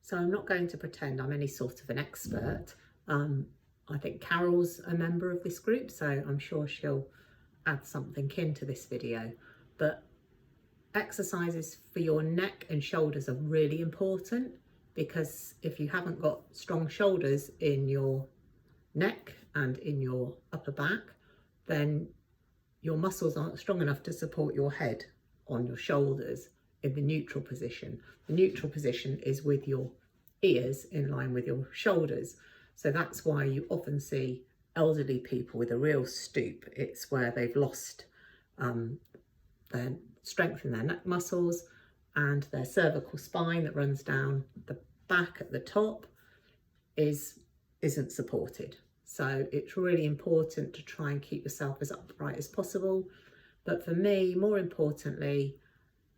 So I'm not going to pretend I'm any sort of an expert. I think Carol's a member of this group, so I'm sure she'll add something into this video. But exercises for your neck and shoulders are really important, because if you haven't got strong shoulders in your neck and in your upper back, then your muscles aren't strong enough to support your head on your shoulders in the neutral position. The neutral position is with your ears in line with your shoulders. So that's why you often see elderly people with a real stoop. It's where they've lost their strength in their neck muscles, and their cervical spine that runs down the back at the top isn't supported. So it's really important to try and keep yourself as upright as possible. But for me, more importantly,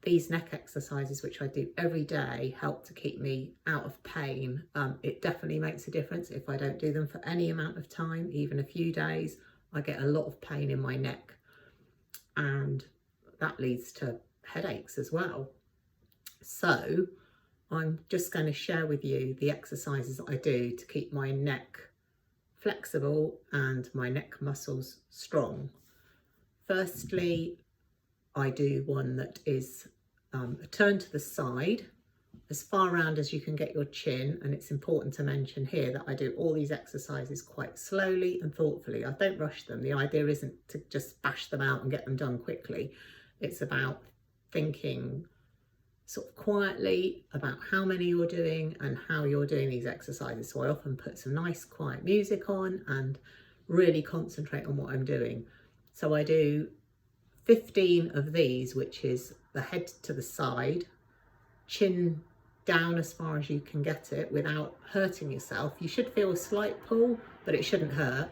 these neck exercises, which I do every day, help to keep me out of pain. It definitely makes a difference if I don't do them for any amount of time, even a few days. I get a lot of pain in my neck, and that leads to headaches as well. So I'm just going to share with you the exercises that I do to keep my neck flexible and my neck muscles strong. Firstly, I do one that is a turn to the side, as far around as you can get your chin. And it's important to mention here that I do all these exercises quite slowly and thoughtfully. I don't rush them. The idea isn't to just bash them out and get them done quickly. It's about thinking sort of quietly about how many you're doing and how you're doing these exercises. So I often put some nice quiet music on and really concentrate on what I'm doing. So I do 15 of these, which is the head to the side, chin down as far as you can get it without hurting yourself. You should feel a slight pull, but it shouldn't hurt.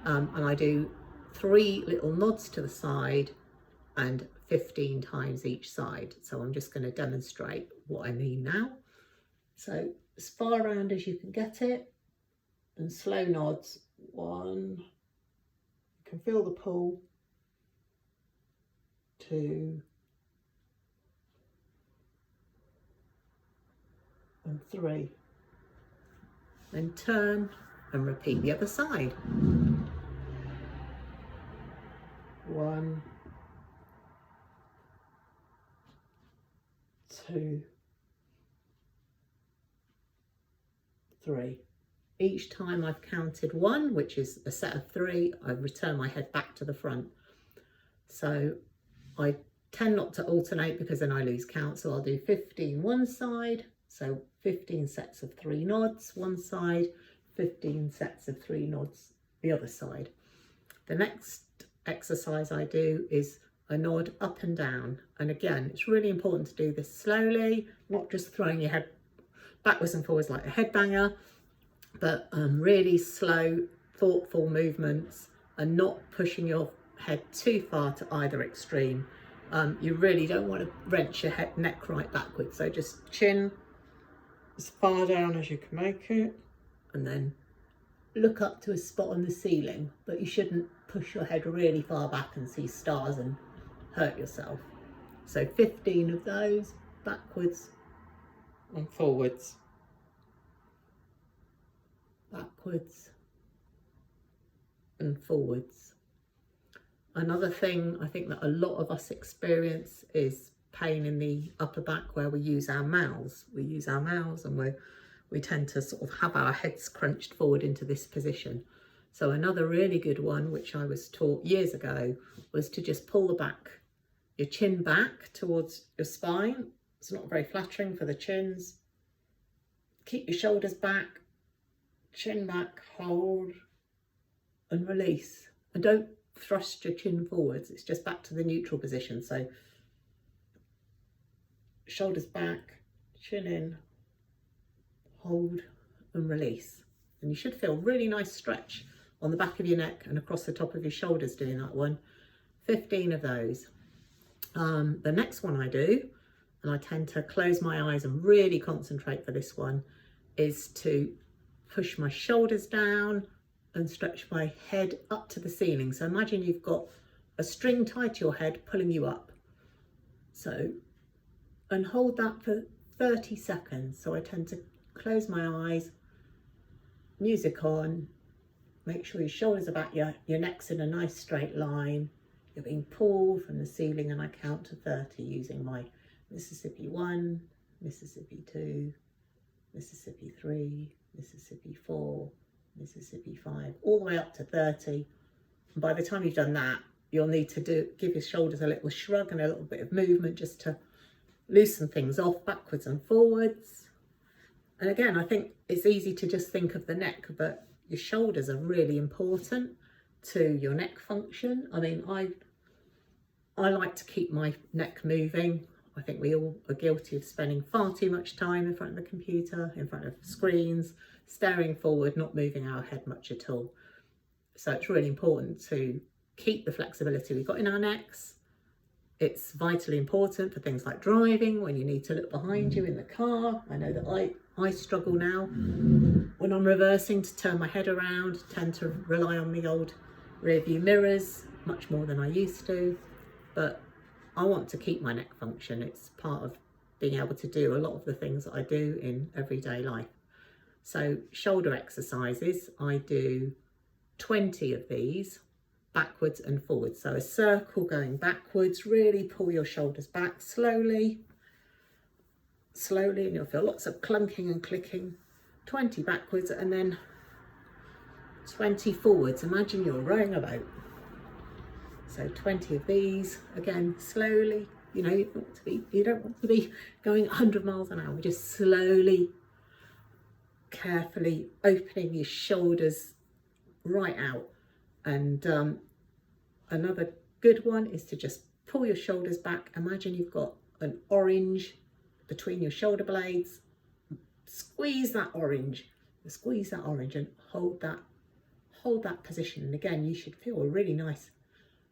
And I do 3 little nods to the side and 15 times each side. So I'm just going to demonstrate what I mean now. So as far around as you can get it, and slow nods. 1, you can feel the pull. 2, and 3. Then turn and repeat the other side. 1, 2, 3. Each time I've counted 1, which is a set of 3, I return my head back to the front. So I tend not to alternate, because then I lose count. So I'll do 15 one side, so 15 sets of 3 nods one side, 15 sets of 3 nods the other side. The next exercise I do is a nod up and down. And again, it's really important to do this slowly, not just throwing your head backwards and forwards like a headbanger, but really slow, thoughtful movements, and not pushing your head too far to either extreme. You really don't want to wrench your neck right backwards. So just chin as far down as you can make it, and then look up to a spot on the ceiling, but you shouldn't push your head really far back and see stars and hurt yourself. So 15 of those, backwards and forwards, backwards and forwards. Another thing I think that a lot of us experience is pain in the upper back, where we use our mouths. We use our mouths, and we tend to sort of have our heads crunched forward into this position. So another really good one, which I was taught years ago, was to just pull your chin back towards your spine. It's not very flattering for the chins. Keep your shoulders back, chin back, hold and release. And don't thrust your chin forwards. It's just back to the neutral position. So shoulders back, chin in, hold and release. And you should feel really nice stretch on the back of your neck and across the top of your shoulders doing that one. 15 of those. The next one I do, and I tend to close my eyes and really concentrate for this one, is to push my shoulders down and stretch my head up to the ceiling. So imagine you've got a string tied to your head pulling you up. So, and hold that for 30 seconds. So I tend to close my eyes, music on, make sure your shoulders are back, your neck's in a nice straight line. You're being pulled from the ceiling, and I count to 30 using my Mississippi 1, Mississippi 2, Mississippi 3, Mississippi 4, Mississippi 5, all the way up to 30. And by the time you've done that, you'll need to give your shoulders a little shrug and a little bit of movement just to loosen things off backwards and forwards. And again, I think it's easy to just think of the neck, but your shoulders are really important to your neck function. I mean, I like to keep my neck moving. I think we all are guilty of spending far too much time in front of the computer, in front of screens, staring forward, not moving our head much at all. So it's really important to keep the flexibility we've got in our necks. It's vitally important for things like driving, when you need to look behind you in the car. I know that I struggle now when I'm reversing to turn my head around, tend to rely on the old rear view mirrors much more than I used to. But I want to keep my neck function. It's part of being able to do a lot of the things that I do in everyday life. So shoulder exercises, I do 20 of these, backwards and forwards. So a circle going backwards, really pull your shoulders back slowly, and you'll feel lots of clunking and clicking. 20 backwards and then 20 forwards. Imagine you're rowing a boat. So 20 of these, again, slowly. You know, you don't want to be going 100 miles an hour, just slowly, carefully opening your shoulders right out. And another good one is to just pull your shoulders back. Imagine you've got an orange between your shoulder blades. Squeeze that orange and hold that position. And again, you should feel a really nice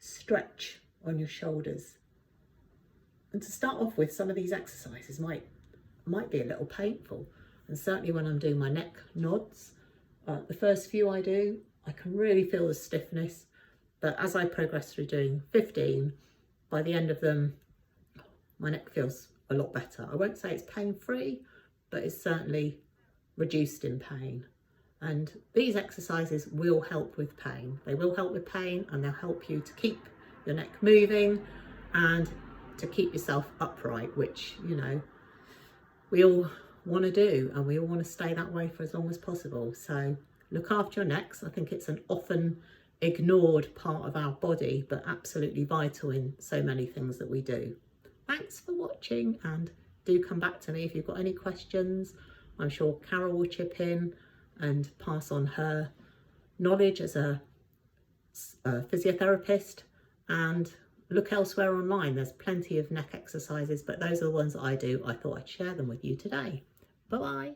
stretch on your shoulders. And to start off with, some of these exercises might be a little painful, and certainly when I'm doing my neck nods, the first few I do, I can really feel the stiffness, but as I progress through doing 15, by the end of them, my neck feels a lot better. I won't say it's pain-free, but it's certainly reduced in pain. And these exercises will help with pain. They will help with pain, and they'll help you to keep your neck moving and to keep yourself upright, which, you know, we all want to do, and we all want to stay that way for as long as possible. So look after your necks. I think it's an often ignored part of our body, but absolutely vital in so many things that we do. Thanks for watching, and do come back to me if you've got any questions. I'm sure Carol will chip in and pass on her knowledge as a physiotherapist, and look elsewhere online. There's plenty of neck exercises, but those are the ones that I do. I thought I'd share them with you today. Bye-bye.